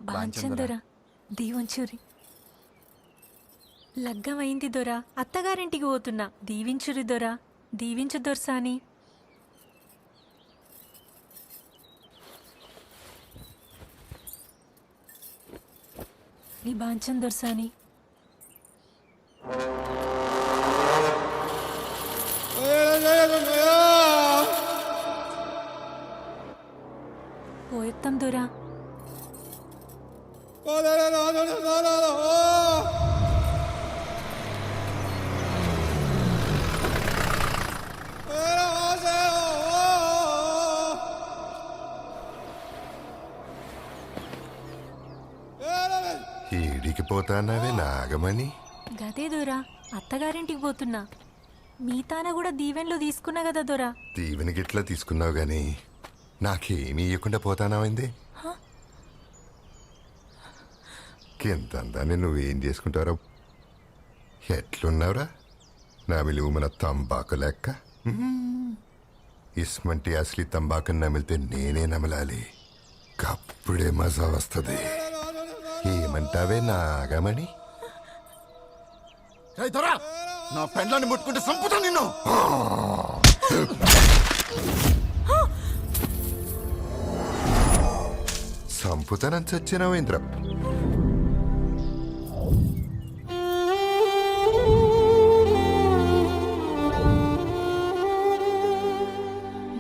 బాంచందొర దీవంచురి. లగ్గమైంది దొర, అత్తగారింటికి పోతున్నా. దీవించురి దొర, దీవించు దొర్సాని. నీ బాంచం దొర్సాని. పోయొత్తం దొరా. ఈడికి పోతానావే నాగమణి? గదే దొరా, అత్తగారింటికి పోతున్నా. మీతాన కూడా దీవెన్లు తీసుకున్నా కదా దొరా. దీవెని గిట్లా తీసుకున్నావు గాని నాకేమీ ఇవ్వకుండా పోతానామైంది. కింతందాన్ని నువ్వేం చేసుకుంటారో. ఎట్లున్నావురా నా విలువ మన తంబాకు లెక్క? ఇస్మంటి అసలు తంబాకుని నమిలితే నేనే నమలాలి. కప్పుడే మజా వస్తుంది. ఏమంటావే నాగమణి? నా పెండ్లాన్ని ముట్టుకుంటే సంపుతా నిన్ను. సంపుతానని చచ్చినావేంద్ర?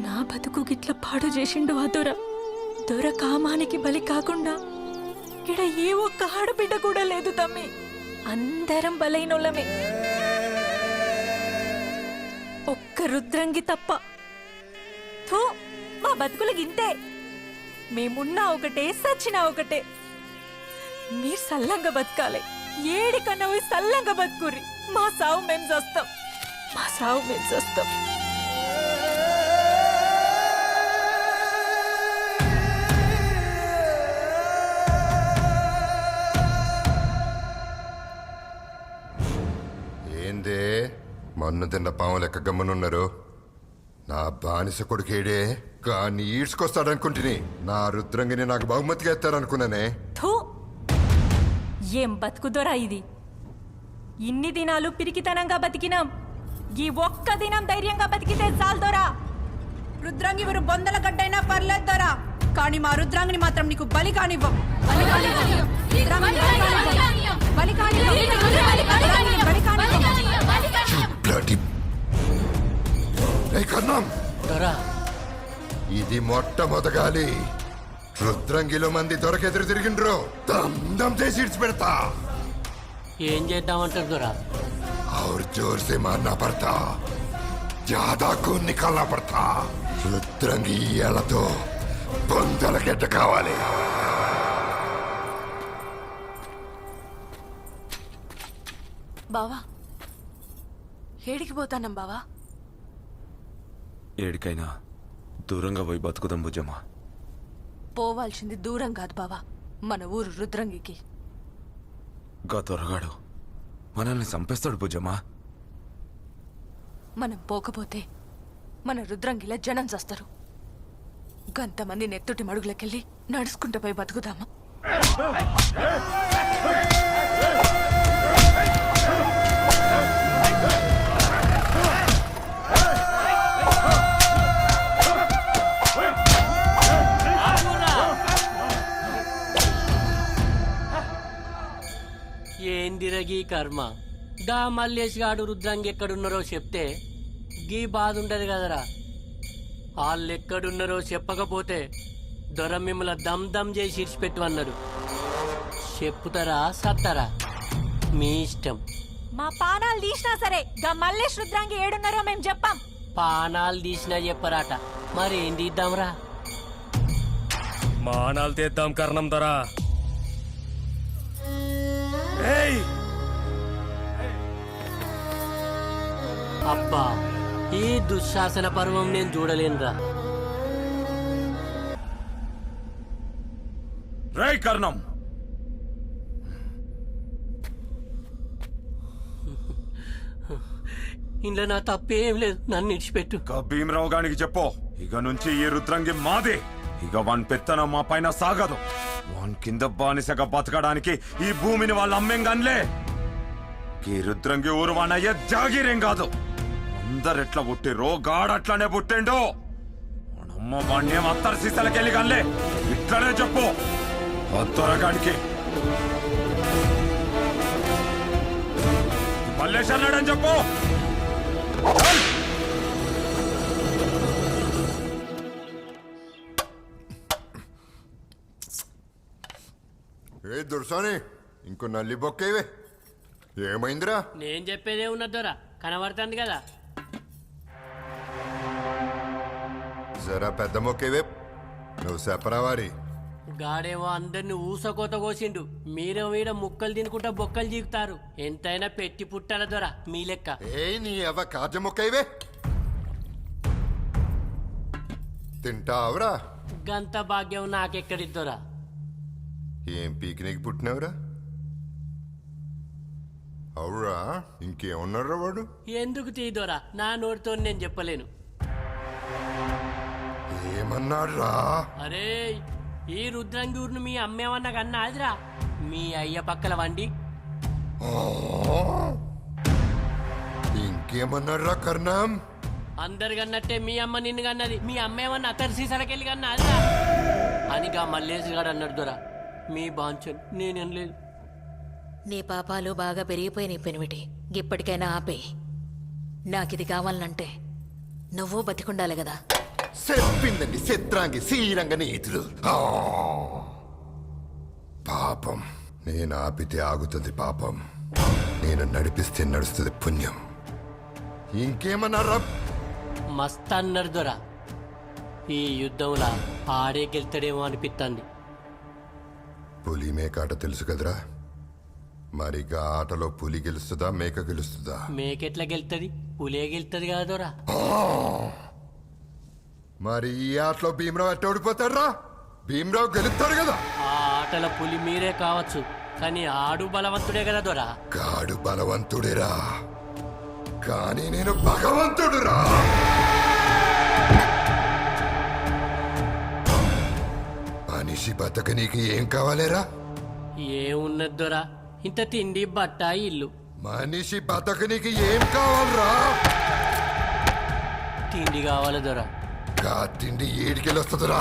నా బతుకు గిట్ల పాడు చేసిండు ఆ దొర. దొర కామానికి బలి కాకుండా ఇక్కడ ఏ ఒక్క ఆడబిడ్డ కూడా లేదు తమ్మి. అందరం బలైనోళ్ళమే, ఒక్క రుద్రంగి తప్ప. థూ, మా బతుకులు గింతే. మేమున్నా ఒకటే, సచ్చినా ఒకటే. మీరు సల్లంగా బతకాలి. ఏడికన్నా పోయి సల్లంగా బతుకుర్రి. మా సావు మేము చేస్తాం, మా సావు మేము చేస్తాం. ఏందే మన్ను తిన్న పాము లెక్క గమ్మనున్నారు? నా బానిస కొడుకేడే కానీ ఈడ్చుకొస్తాడనుకుంటుని. నా రుద్రంగిని నాకు బహుమతిగా ఎత్తారనుకున్నానే. థూ, ఏం బతుకుదోరా ఇది? ఇన్ని దినాలు పిరికితనంగా బతికినాం. ఈ ఒక్క దినం ధైర్యంగా బతికితే చాలుదోరా. రుద్రాంగి మీరు బొందల గడ్డైనా పర్లేదు దొరా, కానీ మా రుద్రాంగిని మాత్రం నీకు బలి కానివ్వం. ఇది మొట్టమొదగాలి. రుద్రంగిలో మంది దొరకెదురు తిరిగిండ్రు. దమ్ చేసి ఇడ్చిపెడతా. ఏం చేద్దామంటారు దొరా? और जोर से मारना पड़ता, ज्यादा खून निकालना पड़ता. రుద్రంగి ఇయ్యాలతో బొందల గడ్డ కావాలి. బావా, ఏడికి పోతానం బావా? ఏడికైనా దూరంగా పోయి బతుకుదాం భుజమ్మా. పోవాల్సింది దూరం కాదు బావా, మన ఊరు రుద్రంగికి. గా దొరగాడు మనల్ని చంపేస్తాడు భుజమ్మా. మనం పోకపోతే మన రుద్రంగిలా జనం చేస్తారు. గంతమంది నెత్తుటి మడుగులకెళ్ళి నడుచుకుంటూ పోయి బతుకుదామా? ఏందిరగీ కర్మ? గా మల్లేష్ గాడు రుద్రంగి ఎక్కడున్నారో చెప్తే గీ బాధ ఉండదు కదరా. వాళ్ళెక్కడున్నారో చెప్పకపోతే దొర మిమ్మల్ని దమ్ దమ్ చేసి ఇడిచిపెట్టు అన్నారు. చెప్పుతారా సత్తారా మీ ఇష్టం. మా పానాలు తీసినా సరే గా మల్లేష్ రుద్రాంగి ఏడున్నారో మేము చెప్పాం. పానాలు తీసినా చెప్పరాట, మరి ఏం తీద్దాంరా? మానాలు తీద్దాం కర్ణం దొరా. అబ్బా, ఈ దుశ్శాసన పర్వం నేను చూడలేనురా. రేయ్ కర్ణం, ఇంట్లో నా తప్పేం లేదు, నన్ను ఇడిచిపెట్టు. భీమరావు గానికి చెప్పు, ఇక నుంచి ఈ రుద్రంగి మాదే. ఇక వన్ పెత్తనం మా పైన సాగదు. వాన్ కింద బానిసగా బతకడానికి ఈ భూమిని వాళ్ళు అమ్మేంగన్లే. ఈ రుద్రంగి ఊరు వానయ్య జాగిరేం కాదు. అందరెట్లా పుట్టిరో గాడట్లనే పుట్టిండు. వాడమ్మ వాణ్ణేం అత్తరు సీసలకెళ్ళి గన్లే. ఇట్లనే చెప్పు ఆ దొరగాడికి. మల్లేష్ అన్నాడని చెప్పు. ఏ దుర్సాని ఇంకో నల్లి బొక్కేవే ఏమైందిరా? నేను చెప్పేదే ఉన్నది దొరా, కనబడుతుంది కదా. జరా పెద్ద మొక్కేవే నువ్వు చెప్పరావారి. గాడేమో అందరిని ఊసకోత కోసిండు, మీరేమో ఈడ ముక్కలు తినుకుంటా బొక్కలు జీకుతారు. ఎంతైనా పెట్టి పుట్టాల దొరా మీ లెక్క. ఏ నీ అవ్వ కాజ మొక్కైవే తింటావురా? గంత భాగ్యం నాకెక్కడిద్దోరా. ఏం పీకినీకి పుట్టినావురా? అవురా ఇంకేమన్నారా వాడు? ఎందుకు తీదోరా, నా నోటితో నేను చెప్పలేను. ఏమన్నాడురా? అరే ఈ రుద్రంగూరును మీ అమ్మేమన్నా కన్నా అదిరా మీ అయ్య పక్కల వండి. ఇంకేమన్నాడురా కర్ణం? అందరు కన్నట్టే మీ అమ్మ నిన్ను కన్నది, మీ అమ్మ ఏమన్నా అతని సీసలకెళ్ళి కన్నా అదిరా అనిగా మల్లేసి గాడు అన్నాడు దొరా. మీ బాంచన్ నేనేం లేదు. నీ పాపాలు బాగా పెరిగిపోయినాయి పెనిమిటి. ఇప్పటికైనా ఆపేయి. నాకిది కావాలంటే నువ్వు బతికుండాలి కదా. చెప్పిందండి చిత్రాంగి శ్రీరంగ నీతులు. పాపం నేను ఆపితే ఆగుతుంది పాపం, నేను నడిపిస్తే నడుస్తుంది పుణ్యం. ఇంకేమన్నారా? మస్త్ అన్నాడు దొరా. ఈ యుద్ధంలా ఆడే గెలుతాడేమో అనిపిస్తుంది. పులి మేకాట తెలుసు కదరా? మరిగా ఆటలో పులి గెలుస్తుందా మేక గెలుస్తుందా? మేకెట్లా గెలుతుంది, పులే గెలుతుంది కదా దొరా. మరి ఈ ఆటలో భీమరావు ఎట్ట ఓడిపోతాడురా? భీమరావు గెలుస్తాడు కదా. ఆ ఆటల పులి మీరే కావచ్చు, కానీ ఆడు బలవంతుడే కదా దొరా. గాడు బలవంతుడిరా, కానీ నేను భగవంతుడురా. మనిషి బతకనీకి ఏం కావాలేరా? ఏమున్నది దొరా, ఇంత తిండి బట్ట ఇల్లు. మనిషి బతకనీకి ఏం కావాలరా? తిండి కావాలి దొరా. గా తిండి ఏడికెళ్ళొస్తుందిరా?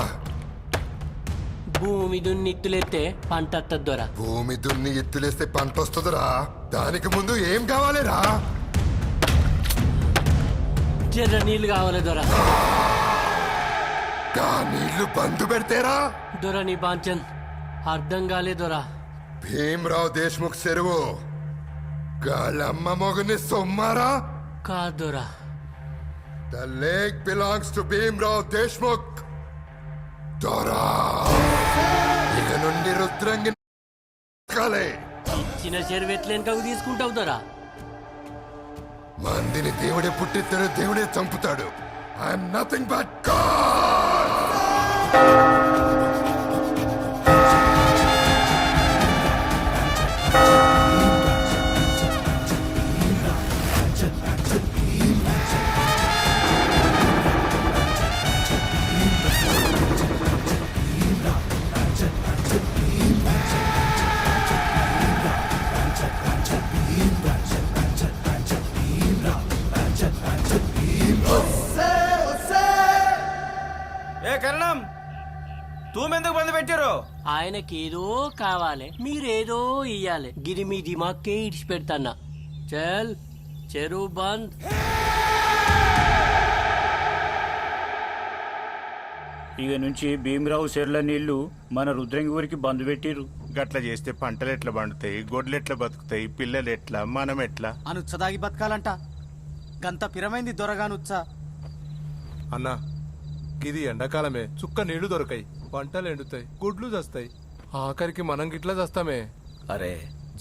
భూమి దున్నిత్తులెత్తే పంట వత్తది దొరా. భూమి దున్ని ఎత్తులేస్తే పంట వస్తుందిరా. దానికి ముందు ఏం కావాలేరా? జర్ర నీళ్ళు కావాలి దొరా. గా నీళ్లు బంధు పెడతారా? దొరా నీ బాంచన్ అర్థం కాలే దొరా. భీమరావు దేశ్ముఖ్ చెరువు గాళ్ళమ్మ మొగని సొమ్మారా? కాదు దొరా. The lake belongs to Bhimrao Deshmukh. Dora. ఇక నుండి రుద్రంగి కాలే. ఇచ్చిన చెరువు ఎట్లా వెనకకు తీసుకుంటావు దొరా. మందిని దేవుడే పుట్టిస్తాడు, దేవుడే చంపుతాడు. I'm nothing but God. ఏ కరణం తూమెందుకు బంద్ పెట్టారు? ఆయనకి ఏదో కావాలి, మీరేదో ఇయ్యాలి. గిరి మీ దిమాక్కే ఇడిచి పెడతాన్నా. చల్ చెరువు బంద్. ఇక నుంచి భీమరావు చెర్ల నీళ్లు మన రుద్రంగి ఊరికి బంద్ పెట్టిర్రు. గట్ల చేస్తే పంటలు ఎట్లా పండుతాయి, గొడ్లు ఎట్లా బతుకుతాయి, పిల్లలు ఎట్లా, మనం ఎట్లా? అనుచ్చదాగి బతకాలంట. గంత పిరమైంది దొరగానుచ్చ. అన్నా ఇది ఎండాకాలమే, చుక్క నీళ్లు దొరకాయి, పంటలు ఎండుతాయి, గుడ్లు చస్తాయి, ఆఖరికి మనం గిట్లా చస్తామే. అరే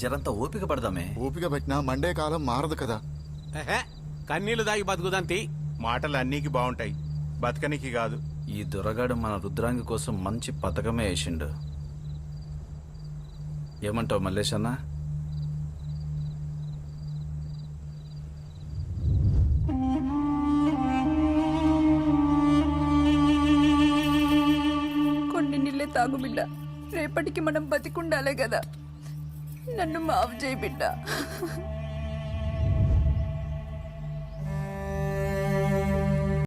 జరంత ఓపిక పడదామే. ఓపిక పెట్టినా మండే కాలం మారదు కదా. కన్నీళ్లు దాగి బతుకుదంతి. మాటలు అన్నికి బాగుంటాయి, బతకనికి కాదు. ఈ దొరగాడు మన రుద్రాంగి కోసం మంచి పథకమే వేసిండు. ఏమంటావు మల్లేష్ అన్న? కొన్ని నీళ్ళే తాగు బిడ్డ. రేపటికి మనం బతికుండాలే కదా. నన్ను మాఫ్ చేయి బిడ్డ.